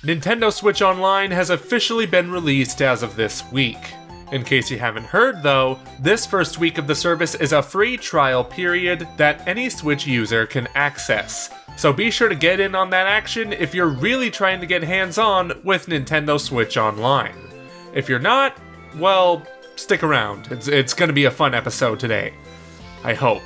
Nintendo Switch Online has officially been released as of this week. In case you haven't heard though, this first week of the service is a free trial period that any Switch user can access. So be sure to get in on that action if you're really trying to get hands-on with Nintendo Switch Online. If you're not, well, stick around. It's gonna be a fun episode today. I hope.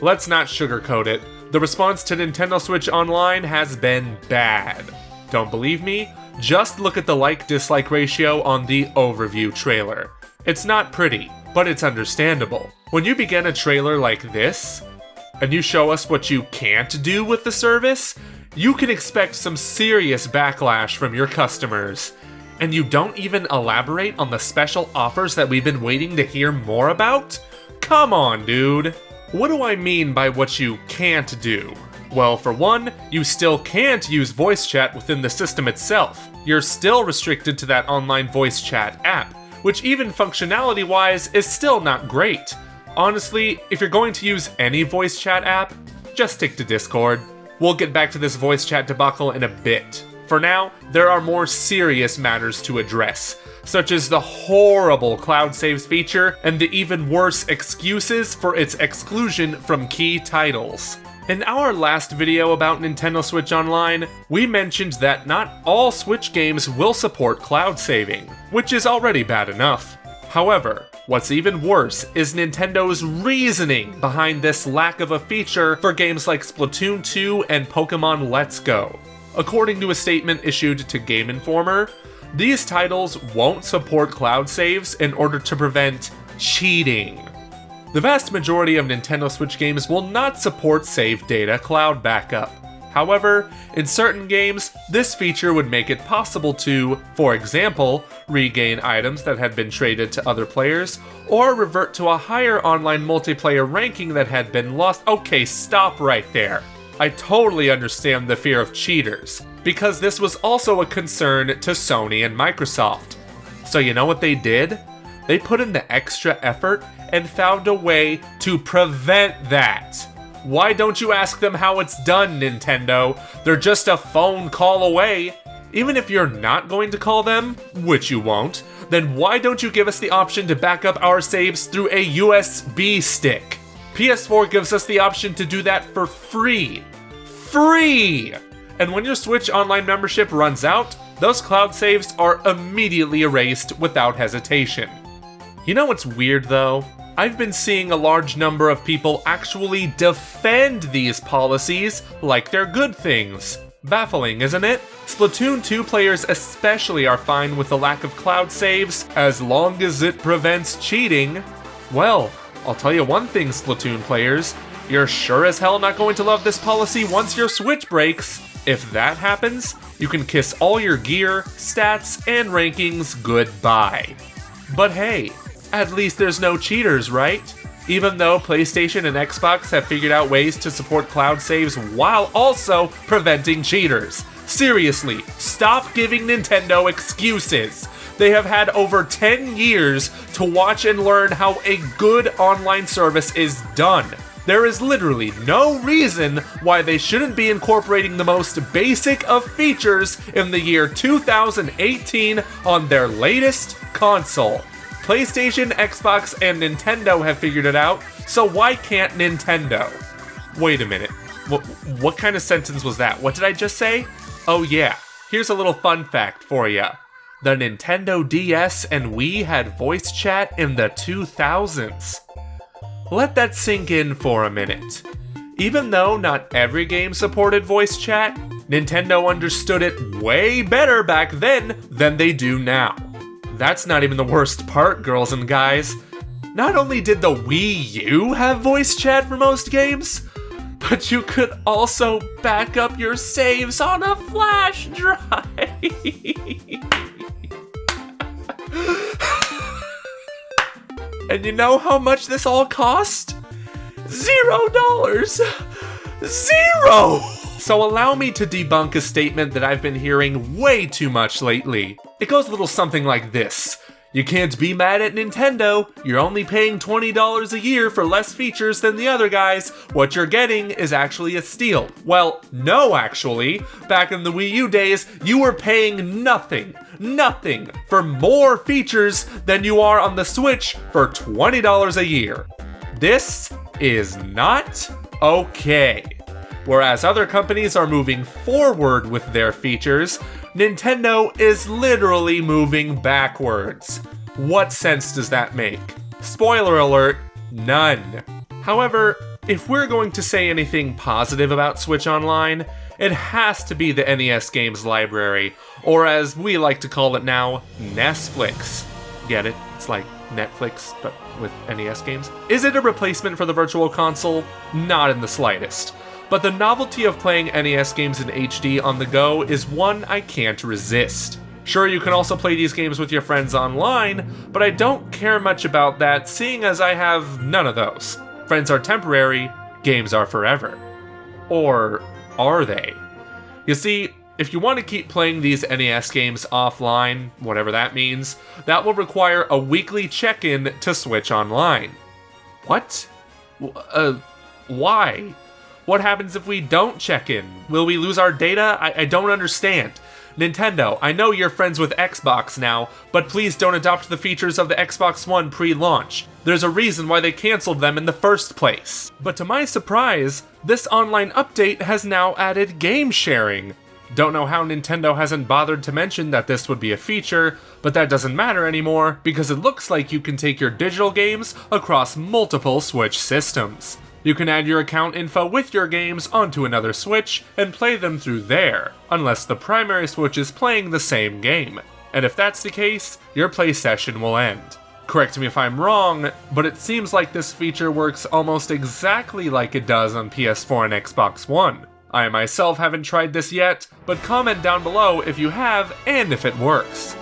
Let's not sugarcoat it. The response to Nintendo Switch Online has been bad. Don't believe me? Just look at the like-dislike ratio on the overview trailer. It's not pretty, but it's understandable. When you begin a trailer like this, and you show us what you can't do with the service, you can expect some serious backlash from your customers. And you don't even elaborate on the special offers that we've been waiting to hear more about? Come on, dude. What do I mean by what you can't do? Well, for one, you still can't use voice chat within the system itself. You're still restricted to that online voice chat app, which even functionality-wise is still not great. Honestly, if you're going to use any voice chat app, just stick to Discord. We'll get back to this voice chat debacle in a bit. For now, there are more serious matters to address, such as the horrible cloud saves feature and the even worse excuses for its exclusion from key titles. In our last video about Nintendo Switch Online, we mentioned that not all Switch games will support cloud saving, which is already bad enough. However, what's even worse is Nintendo's reasoning behind this lack of a feature for games like Splatoon 2 and Pokémon Let's Go. According to a statement issued to Game Informer, these titles won't support cloud saves in order to prevent cheating. The vast majority of Nintendo Switch games will not support save data cloud backup. However, in certain games, this feature would make it possible to, for example, regain items that had been traded to other players, or revert to a higher online multiplayer ranking that had been lost. Okay, stop right there. I totally understand the fear of cheaters, because this was also a concern to Sony and Microsoft. So you know what they did? They put in the extra effort and found a way to prevent that. Why don't you ask them how it's done, Nintendo? They're just a phone call away. Even if you're not going to call them, which you won't, then why don't you give us the option to back up our saves through a USB stick? PS4 gives us the option to do that for free. Free! And when your Switch Online membership runs out, those cloud saves are immediately erased without hesitation. You know what's weird though? I've been seeing a large number of people actually defend these policies like they're good things. Baffling, isn't it? Splatoon 2 players especially are fine with the lack of cloud saves as long as it prevents cheating. Well, I'll tell you one thing, Splatoon players, you're sure as hell not going to love this policy once your Switch breaks. If that happens, you can kiss all your gear, stats, and rankings goodbye. But hey, at least there's no cheaters, right? Even though PlayStation and Xbox have figured out ways to support cloud saves while also preventing cheaters. Seriously, stop giving Nintendo excuses. They have had over 10 years to watch and learn how a good online service is done. There is literally no reason why they shouldn't be incorporating the most basic of features in the year 2018 on their latest console. PlayStation, Xbox, and Nintendo have figured it out, so why can't Nintendo? Wait a minute. What kind of sentence was that? What did I just say? Oh yeah, here's a little fun fact for ya. The Nintendo DS and Wii had voice chat in the 2000s. Let that sink in for a minute. Even though not every game supported voice chat, Nintendo understood it way better back then than they do now. That's not even the worst part, girls and guys. Not only did the Wii U have voice chat for most games, but you could also back up your saves on a flash drive. And you know how much this all cost? $0! Zero! So allow me to debunk a statement that I've been hearing way too much lately. It goes a little something like this. You can't be mad at Nintendo. You're only paying $20 a year for less features than the other guys. What you're getting is actually a steal. Well, no actually. Back in the Wii U days, you were paying nothing for more features than you are on the Switch for $20 a year. This is not okay. Whereas other companies are moving forward with their features, Nintendo is literally moving backwards. What sense does that make? Spoiler alert, none. However, if we're going to say anything positive about Switch Online, it has to be the NES Games Library, or as we like to call it now, Nesflix. Get it? It's like Netflix, but with NES games. Is it a replacement for the Virtual Console? Not in the slightest. But the novelty of playing NES games in HD on the go is one I can't resist. Sure, you can also play these games with your friends online, but I don't care much about that, seeing as I have none of those. Friends are temporary, games are forever. Or are they? You see, if you want to keep playing these NES games offline, whatever that means, that will require a weekly check-in to Switch Online. What? Why? What happens if we don't check in? Will we lose our data? I don't understand. Nintendo, I know you're friends with Xbox now, but please don't adopt the features of the Xbox One pre-launch. There's a reason why they canceled them in the first place. But to my surprise, this online update has now added game sharing. Don't know how Nintendo hasn't bothered to mention that this would be a feature, but that doesn't matter anymore because it looks like you can take your digital games across multiple Switch systems. You can add your account info with your games onto another Switch and play them through there, unless the primary Switch is playing the same game. And if that's the case, your play session will end. Correct me if I'm wrong, but it seems like this feature works almost exactly like it does on PS4 and Xbox One. I myself haven't tried this yet, but comment down below if you have and if it works.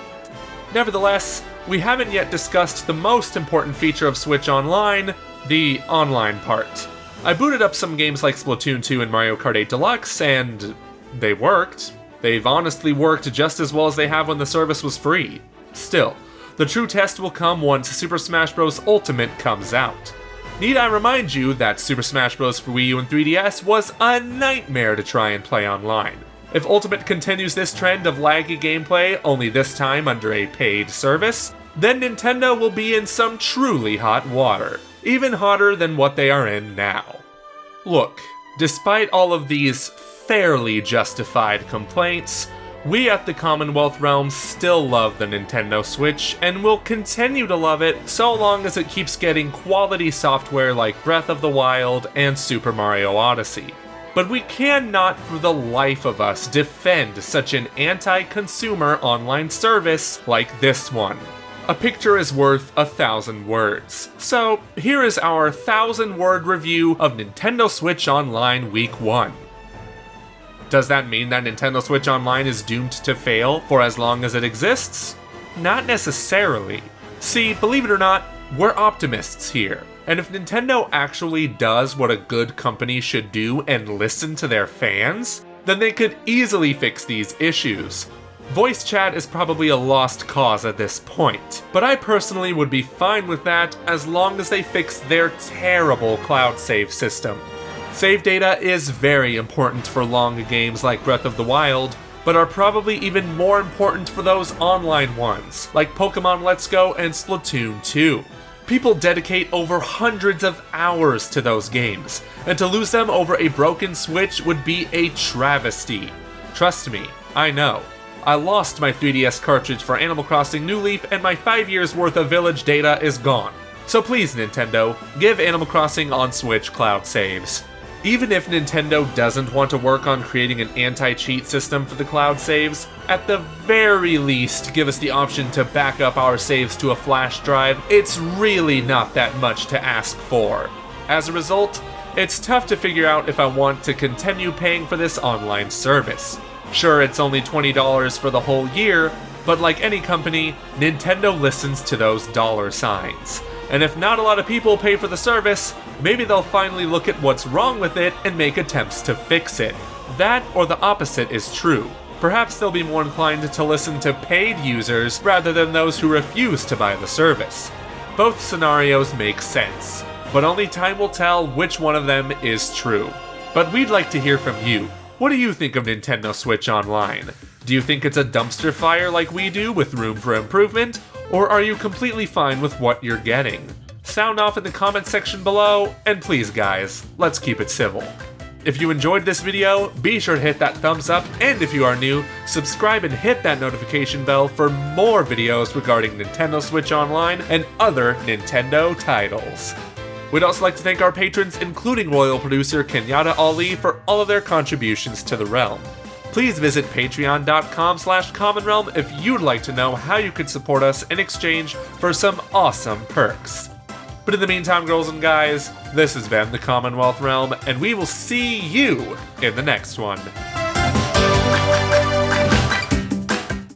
Nevertheless, we haven't yet discussed the most important feature of Switch Online, the online part. I booted up some games like Splatoon 2 and Mario Kart 8 Deluxe, and they worked. They've honestly worked just as well as they have when the service was free. Still, the true test will come once Super Smash Bros. Ultimate comes out. Need I remind you that Super Smash Bros. For Wii U and 3DS was a nightmare to try and play online. If Ultimate continues this trend of laggy gameplay, only this time under a paid service, then Nintendo will be in some truly hot water. Even hotter than what they are in now. Look, despite all of these fairly justified complaints, we at the Commonwealth Realm still love the Nintendo Switch and will continue to love it so long as it keeps getting quality software like Breath of the Wild and Super Mario Odyssey. But we cannot for the life of us defend such an anti-consumer online service like this one. A picture is worth 1,000 words. So, here is our 1,000-word review of Nintendo Switch Online Week 1. Does that mean that Nintendo Switch Online is doomed to fail for as long as it exists? Not necessarily. See, believe it or not, we're optimists here. And if Nintendo actually does what a good company should do and listen to their fans, then they could easily fix these issues. Voice chat is probably a lost cause at this point, but I personally would be fine with that as long as they fix their terrible cloud save system. Save data is very important for long games like Breath of the Wild, but are probably even more important for those online ones, like Pokemon Let's Go and Splatoon 2. People dedicate over hundreds of hours to those games, and to lose them over a broken Switch would be a travesty. Trust me, I know. I lost my 3DS cartridge for Animal Crossing New Leaf and my 5 years worth of village data is gone. So please Nintendo, give Animal Crossing on Switch cloud saves. Even if Nintendo doesn't want to work on creating an anti-cheat system for the cloud saves, at the very least give us the option to back up our saves to a flash drive. It's really not that much to ask for. As a result, it's tough to figure out if I want to continue paying for this online service. Sure, it's only $20 for the whole year, but like any company, Nintendo listens to those dollar signs. And if not a lot of people pay for the service, maybe they'll finally look at what's wrong with it and make attempts to fix it. That or the opposite is true. perhaps they'll be more inclined to listen to paid users rather than those who refuse to buy the service. Both scenarios make sense, but only time will tell which one of them is true. But we'd like to hear from you. What do you think of Nintendo Switch Online? Do you think it's a dumpster fire like we do with room for improvement? Or are you completely fine with what you're getting? Sound off in the comments section below, and please guys, let's keep it civil. If you enjoyed this video, be sure to hit that thumbs up, and if you are new, subscribe and hit that notification bell for more videos regarding Nintendo Switch Online and other Nintendo titles. We'd also like to thank our patrons, including royal producer Kenyatta Ali, for all of their contributions to the realm. Please visit patreon.com/commonrealm if you'd like to know how you could support us in exchange for some awesome perks. But in the meantime, girls and guys, this has been the Commonwealth Realm, and we will see you in the next one.